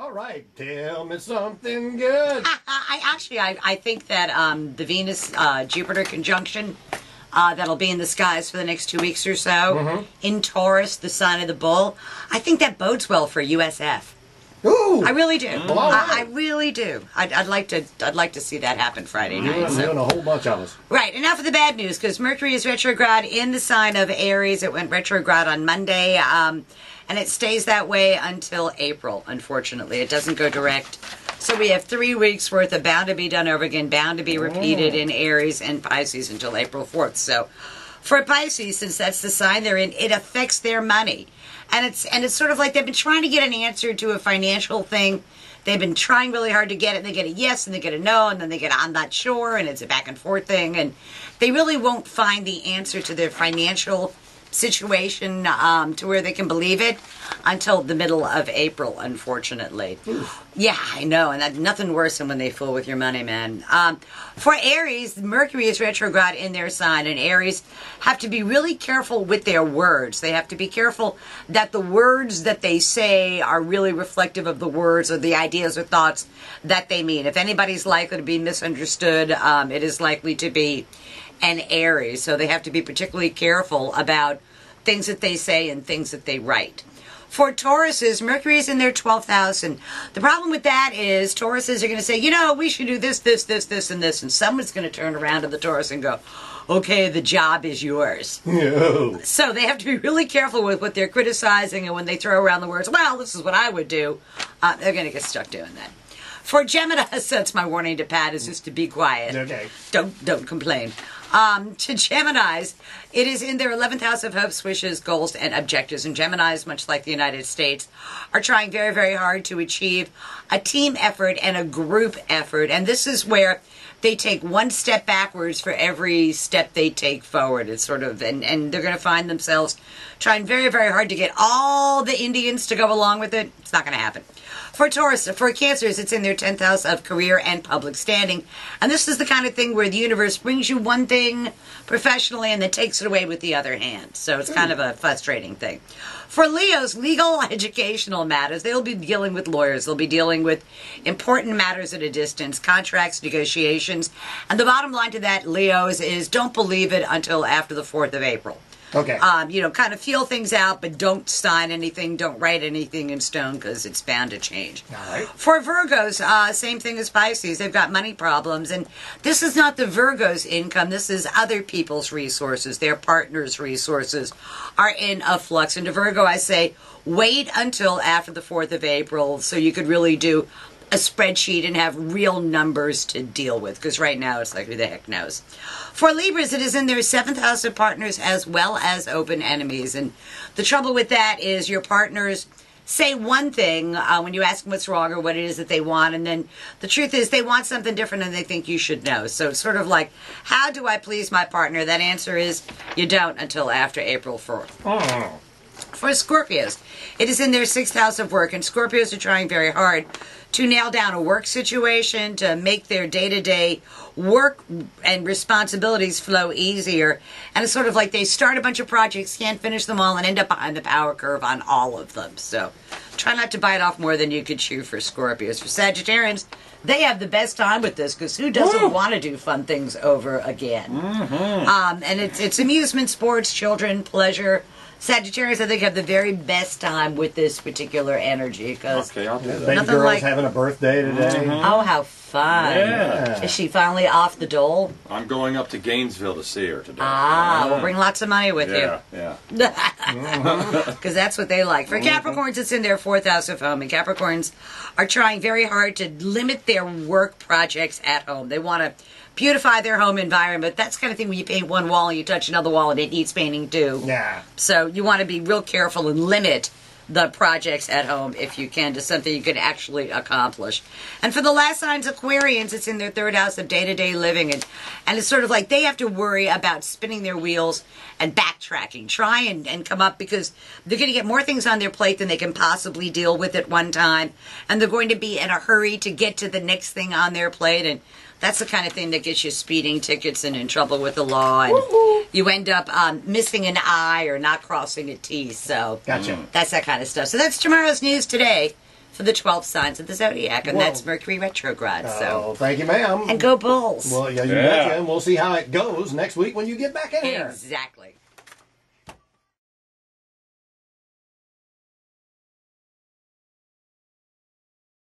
All right, tell me something good. I think that the Venus Jupiter conjunction that'll be in the skies for the next 2 weeks or so in Taurus, the sign of the bull. I think that bodes well for USF. Ooh, I really do. Well, all right. I really do. I'd like to see that happen Friday night. You're doing a whole bunch of us. Right, and now for the bad news, because Mercury is retrograde in the sign of Aries. It went retrograde on Monday, and it stays that way until April, unfortunately. It doesn't go direct. So we have 3 weeks worth of bound to be done over again, bound to be repeated in Aries and Pisces until April 4th. So for Pisces, since that's the sign they're in, it affects their money. And it's sort of like they've been trying to get an answer to a financial thing. They've been trying really hard to get it. They get a yes and they get a no, and then they get I'm not sure, and it's a back and forth thing. And they really won't find the answer to their financial situation to where they can believe it until the middle of April, unfortunately. Oof. Yeah, I know, and nothing worse than when they fool with your money, man. For Aries, Mercury is retrograde in their sign, and Aries have to be really careful with their words. They have to be careful that the words that they say are really reflective of the words or the ideas or thoughts that they mean. If anybody's likely to be misunderstood, it is likely to be an Aries, so they have to be particularly careful about things that they say and things that they write. For Tauruses, Mercury is in their 12th house, and the problem with that is Tauruses are going to say, you know, we should do this, this, this, this, and this, and someone's going to turn around to the Taurus and go, okay, the job is yours. No. So they have to be really careful with what they're criticizing, and when they throw around the words, well, this is what I would do, they're going to get stuck doing that. For Gemini, that's my warning to Pat, is just to be quiet. Okay. Don't complain. To Geminis, it is in their 11th house of hopes, wishes, goals, and objectives. And Geminis, much like the United States, are trying very, very hard to achieve a team effort and a group effort. And this is where they take one step backwards for every step they take forward. It's sort of, and they're going to find themselves trying very, very hard to get all the Indians to go along with it. It's not going to happen. For Taurus, for Cancers, it's in their 10th house of career and public standing. And this is the kind of thing where the universe brings you one thing professionally and then takes it away with the other hand. So it's kind of a frustrating thing. For Leos, legal educational matters, they'll be dealing with lawyers. They'll be dealing with important matters at a distance, contracts, negotiations. And the bottom line to that, Leos, is don't believe it until after the 4th of April. Okay. Kind of feel things out, but don't sign anything, don't write anything in stone, because it's bound to change. All right. For Virgos, same thing as Pisces. They've got money problems, and this is not the Virgos' income. This is other people's resources. Their partners' resources are in a flux. And to Virgo, I say, wait until after the 4th of April so you could really do a spreadsheet and have real numbers to deal with, because right now it's like, who the heck knows. For Libras, it is in their 7th house of partners as well as open enemies, and the trouble with that is your partners say one thing when you ask them what's wrong or what it is that they want, and then the truth is they want something different and they think you should know. So it's sort of like, how do I please my partner? That answer is you don't until after April 4th. Oh. For Scorpios, it is in their 6th house of work, and Scorpios are trying very hard to nail down a work situation, to make their day-to-day work and responsibilities flow easier. And it's sort of like they start a bunch of projects, can't finish them all, and end up behind the power curve on all of them. So try not to bite off more than you could chew for Scorpios. For Sagittarians, they have the best time with this, because who doesn't want to do fun things over again? And it's amusement, sports, children, pleasure. Sagittarius, I think, have the very best time with this particular energy, because okay, I'll do that. Baby girl's having a birthday today. Oh, how fun. Yeah. Is she finally off the dole? I'm going up to Gainesville to see her today. We'll bring lots of money with yeah, you. Yeah. Because that's what they like. For Capricorns, it's in their 4th house of home, and Capricorns are trying very hard to limit their work projects at home. They want to beautify their home environment. That's the kind of thing when you paint one wall and you touch another wall and it needs painting too. Yeah. So you want to be real careful and limit the projects at home if you can to something you can actually accomplish. And for the last signs, Aquarians, it's in their 3rd house of day-to-day living, and it's sort of like they have to worry about spinning their wheels and backtracking, try and come up, because they're going to get more things on their plate than they can possibly deal with at one time, and they're going to be in a hurry to get to the next thing on their plate, and that's the kind of thing that gets you speeding tickets and in trouble with the law, and you end up missing an I or not crossing a T. So Gotcha. That's that kind of stuff. So that's tomorrow's news today. for the 12 signs of the zodiac, and Whoa. that's Mercury retrograde. Oh, thank you, ma'am. And go Bulls. Well, yeah, you Yeah. betcha, and we'll see how it goes next week when you get back in here. Exactly.